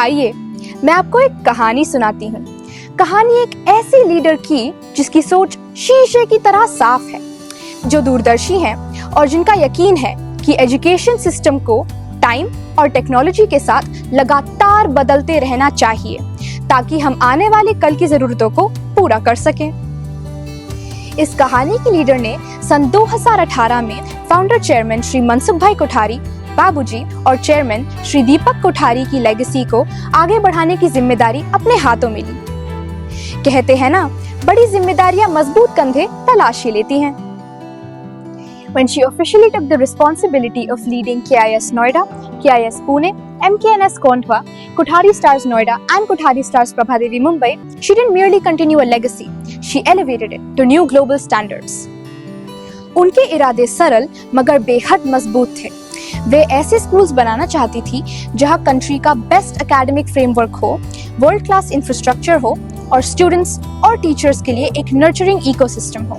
आइए मैं आपको एक कहानी सुनाती हूँ। कहानी एक ऐसी लीडर की जिसकी सोच शीशे की तरह साफ है, जो दूरदर्शी है और जिनका यकीन है कि एजुकेशन सिस्टम को टाइम और टेक्नोलॉजी के साथ लगातार बदलते रहना चाहिए ताकि हम आने वाले कल की जरूरतों को पूरा कर सकें। इस कहानी की लीडर ने सन 2018 में फाउंडर चेयरमैन श्री मनसुख भाई कोठारी बाबूजी और चेयरमैन श्री दीपक कोठारी की लेगेसी को आगे बढ़ाने की जिम्मेदारी अपने हाथों में ली। कहते हैं ना, बड़ी जिम्मेदारियां मजबूत कंधे तलाश ही लेती हैं। When she officially took the responsibility of leading KIS Noida, KIS Pune, MKNS Kondwa, Kothari Stars Noida and Kothari Stars Prabhadevi Mumbai, she didn't merely continue a legacy, she elevated it to new global standards. उनके इरादे सरल मगर बेहद मजबूत थे। वे ऐसे schools बनाना चाहती थी जहां कंट्री का बेस्ट एकेडमिक फ्रेमवर्क हो, वर्ल्ड क्लास इंफ्रास्ट्रक्चर हो और स्टूडेंट्स और टीचर्स के लिए एक नर्चरिंग इकोसिस्टम हो।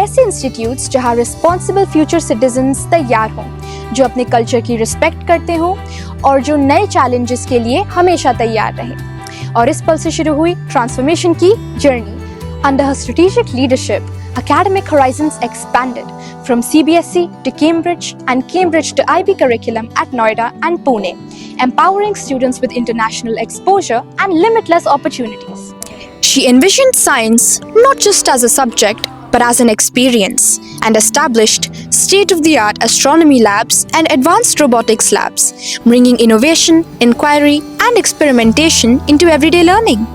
ऐसे इंस्टीट्यूट्स जहां रिस्पॉन्सिबल फ्यूचर सिटीजन्स तैयार हों, जो अपने कल्चर की रिस्पेक्ट करते हों और जो नए चैलेंजेस के लिए हमेशा तैयार रहें। और इस पल से शुरू हुई ट्रांसफॉर्मेशन की journey. Under her strategic leadership, academic horizons expanded from CBSE to Cambridge and Cambridge to IB curriculum at Noida and Pune, empowering students with international exposure and limitless opportunities. She envisioned science not just as a subject but as an experience and established state-of-the-art astronomy labs and advanced robotics labs, bringing innovation, inquiry and experimentation into everyday learning.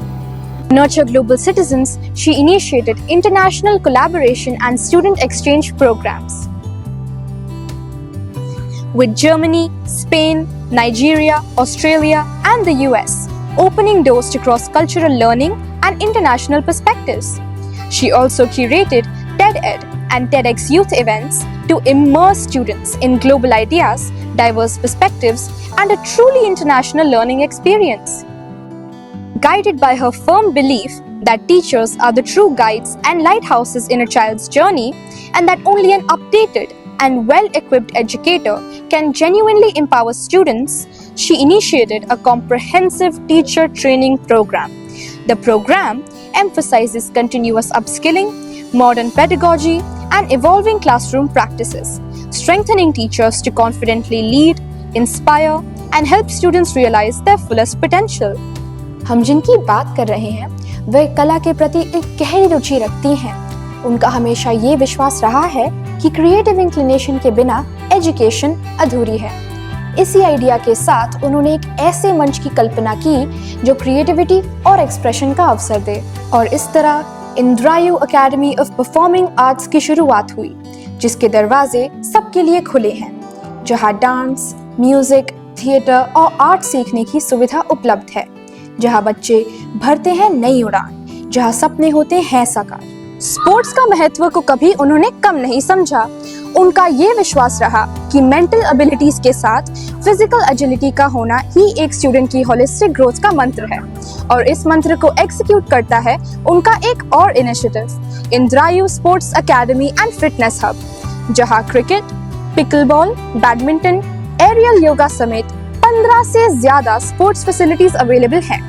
To nurture global citizens, she initiated international collaboration and student exchange programs with Germany, Spain, Nigeria, Australia, and the US, opening doors to cross-cultural learning and international perspectives. She also curated TED-Ed and TEDx youth events to immerse students in global ideas, diverse perspectives, and a truly international learning experience. Guided by her firm belief that teachers are the true guides and lighthouses in a child's journey, and that only an updated and well-equipped educator can genuinely empower students, she initiated a comprehensive teacher training program. The program emphasizes continuous upskilling, modern pedagogy, and evolving classroom practices, strengthening teachers to confidently lead, inspire, and help students realize their fullest potential. हम जिनकी बात कर रहे हैं वे कला के प्रति एक गहरी रुचि रखती हैं। उनका हमेशा ये विश्वास रहा है कि क्रिएटिव इंक्लिनेशन के बिना एजुकेशन अधूरी है। इसी आइडिया के साथ उन्होंने एक ऐसे मंच की कल्पना की जो क्रिएटिविटी और एक्सप्रेशन का अवसर दे, और इस तरह इंद्रायु एकेडमी ऑफ परफॉर्मिंग आर्ट्स की शुरुआत हुई, जिसके दरवाजे सबके लिए खुले हैं, जहां डांस, म्यूजिक, थिएटर और आर्ट सीखने की सुविधा उपलब्ध है, जहां बच्चे भरते हैं नई उड़ान, जहां सपने होते हैं साकार। स्पोर्ट्स का महत्व को कभी उन्होंने कम नहीं समझा। उनका ये विश्वास रहा कि मेंटल एबिलिटीज के साथ फिजिकल एजिलिटी का होना ही एक स्टूडेंट की होलिस्टिक ग्रोथ का मंत्र है, और इस मंत्र को एग्जीक्यूट करता है उनका एक और initiative, Indrayu sports academy and fitness hub, जहां cricket, pickleball, badminton, aerial yoga समेत 15 से ज्यादा स्पोर्ट्स फैसिलिटीज अवेलेबल हैं।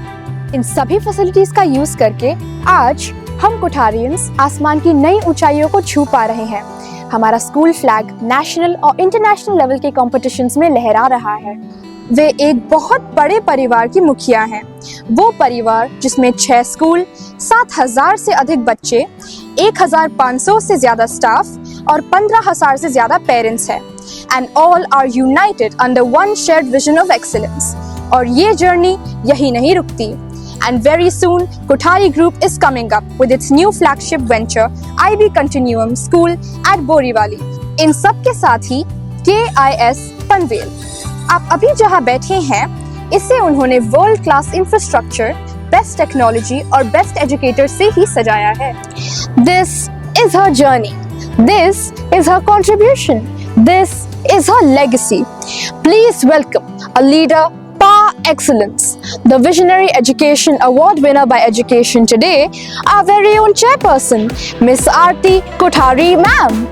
इन सभी फैसिलिटीज का यूज करके आज हम कोठारियंस आसमान की नई ऊंचाइयों को छू पा रहे हैं। हमारा स्कूल फ्लैग नेशनल और इंटरनेशनल लेवल के कॉम्पिटिशन्स में लहरा रहा है। वे एक बहुत बड़े परिवार की मुखिया हैं। वो परिवार जिसमें 6 स्कूल, 7,000 से अधिक बच्चे, 1,500 से ज्यादा स्टाफ और 15,000 से ज्यादा पेरेंट्स हैं, and all are united under one shared vision of excellence. और ये जर्नी यही नहीं रुकती। And very soon, Kothari Group is coming up with its new flagship venture, IB Continuum School at Borivali. इन सब के साथ ही KIS पनवेल। आप अभी जहां बैठे हैं, इसे उन्होंने world class infrastructure, best technology और बेस्ट एजुकेटर से ही सजाया है। This is her journey. This is her contribution. This is her legacy. Please welcome a leader par excellence, the Visionary Education Award winner by Education Today, our very own chairperson, Miss Aarti Kothari ma'am.